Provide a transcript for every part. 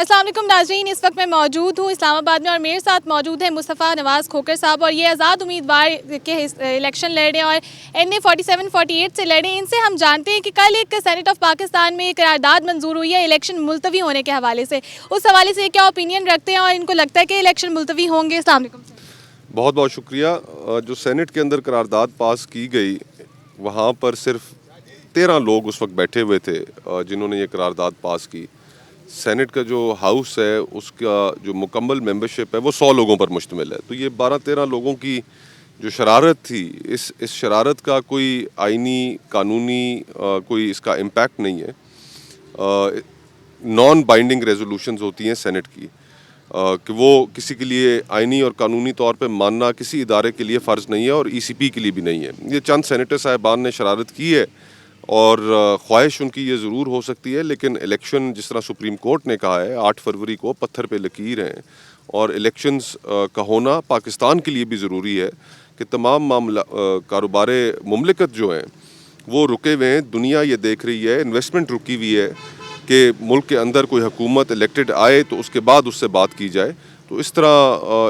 السلام علیکم ناظرین، اس وقت میں موجود ہوں اسلام آباد میں اور میرے ساتھ موجود ہیں مصطفیٰ نواز کھوکر صاحب، اور یہ آزاد امیدوار کے الیکشن لڑ رہے ہیں اور NA4748 سے لڑے. ان سے ہم جانتے ہیں کہ کل ایک سینٹ آف پاکستان میں قرارداد منظور ہوئی ہے الیکشن ملتوی ہونے کے حوالے سے. اس حوالے سے کیا اوپینین رکھتے ہیں اور ان کو لگتا ہے کہ الیکشن ملتوی ہوں گے؟ السلام علیکم. بہت بہت شکریہ. جو سینٹ کے اندر قرارداد پاس کی گئی وہاں پر صرف 13 لوگ اس وقت بیٹھے ہوئے تھے جنہوں نے یہ قرارداد پاس کی. سینٹ کا جو ہاؤس ہے اس کا جو مکمل ممبرشپ ہے وہ 100 لوگوں پر مشتمل ہے. تو یہ 12-13 لوگوں کی جو شرارت تھی، اس شرارت کا کوئی آئینی قانونی کوئی اس کا امپیکٹ نہیں ہے. نان بائنڈنگ ریزولوشنز ہوتی ہیں سینٹ کی کہ وہ کسی کے لیے آئینی اور قانونی طور پہ ماننا کسی ادارے کے لیے فرض نہیں ہے اور ECP کے لیے بھی نہیں ہے. یہ چند سینیٹر صاحبان نے شرارت کی ہے اور خواہش ان کی یہ ضرور ہو سکتی ہے، لیکن الیکشن جس طرح سپریم کورٹ نے کہا ہے 8 فروری کو پتھر پہ لکیر ہیں، اور الیکشنز کا ہونا پاکستان کے لیے بھی ضروری ہے کہ تمام کاروبار مملکت جو ہیں وہ رکے ہوئے ہیں. دنیا یہ دیکھ رہی ہے، انویسٹمنٹ رکی ہوئی ہے کہ ملک کے اندر کوئی حکومت الیکٹڈ آئے تو اس کے بعد اس سے بات کی جائے. تو اس طرح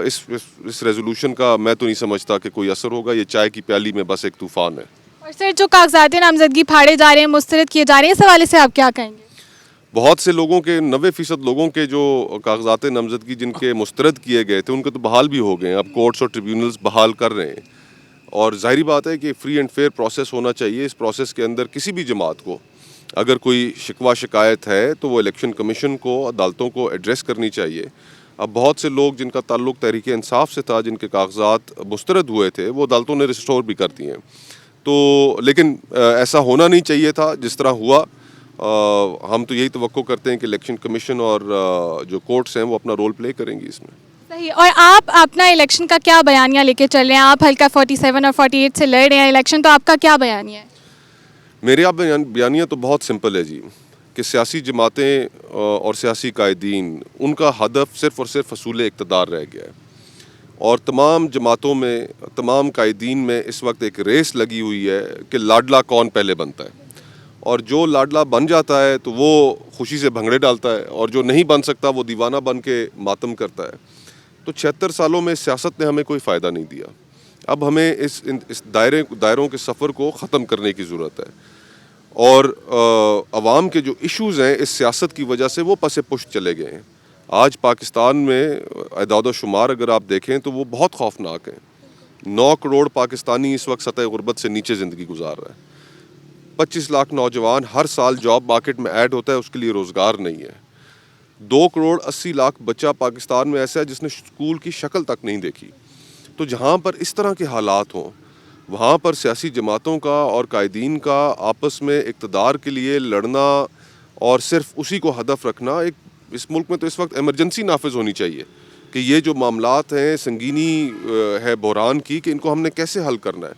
اس ریزولوشن کا میں تو نہیں سمجھتا کہ کوئی اثر ہوگا. یہ چائے کی پیالی میں بس ایک طوفان ہے. اور سر، جو کاغذات نامزدگی پھاڑے جا رہے ہیں، مسترد کیے جا رہے ہیں، اس حوالے سے آپ کیا کہیں گے؟ بہت سے لوگوں کے 90% لوگوں کے جو کاغذات نامزدگی جن کے مسترد کیے گئے تھے ان کے تو بحال بھی ہو گئے ہیں. اب کورٹس اور ٹریبیونلز بحال کر رہے ہیں، اور ظاہری بات ہے کہ فری اینڈ فیئر پروسیس ہونا چاہیے. اس پروسیس کے اندر کسی بھی جماعت کو اگر کوئی شکوہ شکایت ہے تو وہ الیکشن کمیشن کو، عدالتوں کو ایڈریس کرنی چاہیے. اب بہت سے لوگ جن کا تعلق تحریک انصاف سے تھا، جن کے کاغذات مسترد ہوئے تھے، وہ عدالتوں نے ریسٹور بھی کر دیے ہیں. تو لیکن ایسا ہونا نہیں چاہیے تھا جس طرح ہوا. ہم تو یہی توقع کرتے ہیں کہ الیکشن کمیشن اور جو کورٹس ہیں وہ اپنا رول پلے کریں گی اس میں. صحیح. اور آپ اپنا الیکشن کا کیا بیانیہ لے کے چل رہے ہیں؟ آپ حلقہ 47 اور 48 سے لڑ رہے ہیں الیکشن، تو آپ کا کیا بیانیہ ہے؟ میرے آپ بیانیہ تو بہت سمپل ہے جی، کہ سیاسی جماعتیں اور سیاسی قائدین ان کا ہدف صرف اور صرف حصول اقتدار رہ گیا ہے. اور تمام جماعتوں میں، تمام قائدین میں اس وقت ایک ریس لگی ہوئی ہے کہ لاڈلا کون پہلے بنتا ہے. اور جو لاڈلا بن جاتا ہے تو وہ خوشی سے بھنگڑے ڈالتا ہے، اور جو نہیں بن سکتا وہ دیوانہ بن کے ماتم کرتا ہے. تو 76 سالوں میں سیاست نے ہمیں کوئی فائدہ نہیں دیا. اب ہمیں اس دائروں کے سفر کو ختم کرنے کی ضرورت ہے. اور عوام کے جو ایشوز ہیں اس سیاست کی وجہ سے وہ پس پشت چلے گئے ہیں. آج پاکستان میں اعداد و شمار اگر آپ دیکھیں تو وہ بہت خوفناک ہیں. 9 کروڑ پاکستانی اس وقت سطح غربت سے نیچے زندگی گزار رہا ہے. 25 لاکھ نوجوان ہر سال جاب مارکیٹ میں ایڈ ہوتا ہے، اس کے لیے روزگار نہیں ہے. 2 کروڑ 80 لاکھ بچہ پاکستان میں ایسا ہے جس نے اسکول کی شکل تک نہیں دیکھی. تو جہاں پر اس طرح کے حالات ہوں وہاں پر سیاسی جماعتوں کا اور قائدین کا آپس میں اقتدار کے لیے لڑنا اور صرف اسی کو ہدف رکھنا، اس ملک میں تو اس وقت ایمرجنسی نافذ ہونی چاہیے کہ یہ جو معاملات ہیں، سنگینی ہے بحران کی، کہ ان کو ہم نے کیسے حل کرنا ہے.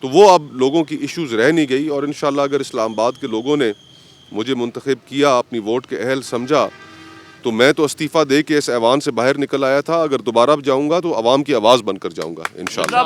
تو وہ اب لوگوں کی ایشوز رہ نہیں گئی. اور انشاءاللہ اگر اسلام آباد کے لوگوں نے مجھے منتخب کیا، اپنی ووٹ کے اہل سمجھا، تو میں تو استعفیٰ دے کے اس ایوان سے باہر نکل آیا تھا. اگر دوبارہ جاؤں گا تو عوام کی آواز بن کر جاؤں گا انشاءاللہ.